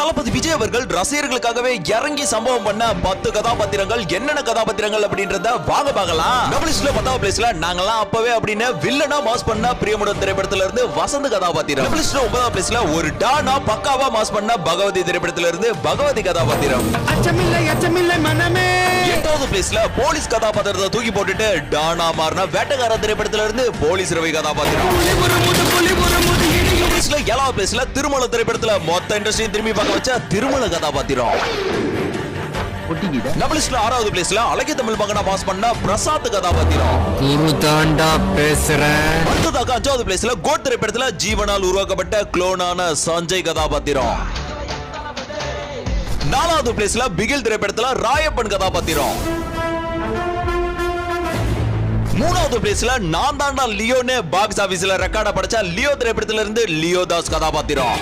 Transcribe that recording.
தளபதி விஜய் அவர்கள் ரசிகர்களுக்காகவே இறங்கி சம்பவம் பண்ண 10 கதாபாத்திரங்கள் என்னென்ன கதாபாத்திரங்கள் அப்படின்றத வாங்க பார்க்கலாம். டபுள்ஸ்ல 10வது பிளேஸ்ல நாங்கெல்லாம் அப்பவே அப்படின்னு வில்லனா மாஸ் பண்ண பிரியமுடன் திரைப்படத்துல இருந்து வசந்த் கதாபாத்திரம். டபுள்ஸ்ல 9வது பிளேஸ்ல ஒரு டானா பக்காவா மாஸ் பண்ண பகவதி திரைப்படத்துல இருந்து பகவதி கதாபாத்திரம். அச்சமில்லை மனமே. 8வது பிளேஸ்ல போலீஸ் கதாபாத்திரத்தை தூக்கி போட்டுட்டு டானா மாறின வேட்டக்கார திரைப்படத்துல இருந்து போலீஸ் ரவி கதாபாத்திரம். 7வது பிளேஸ்ல திருமல திரைப்படத்துல மொத்த இண்டஸ்ட்ரி திரும்பி பார்க்க வச்ச திருமல கதாபாத்திரம். டபுள்ஸ்ல 6வது பிளேஸ்ல அழகிய தமிழ் மகனா பாஸ் பண்ண பிரசாத் கதாபாத்திரம். அடுத்ததாக 5வது பிளேஸ்ல கோட் திரைப்படத்துல ஜீவனால் உருவாக்கப்பட்ட குளோனான சஞ்சய் கதாபாத்திரம். 4வது பிளேஸ்ல பிகில் திரைப்படத்துல ராயப்பன் கதாபாத்திரம். 3வது பிளேஸ்ல நான் தாண்டா லியோன்னு பாக்ஸ் ஆபீஸ்ல ரெக்கார்ட படிச்ச லியோ திரைப்படத்துல இருந்து லியோ தாஸ் கதாபாத்திரம்.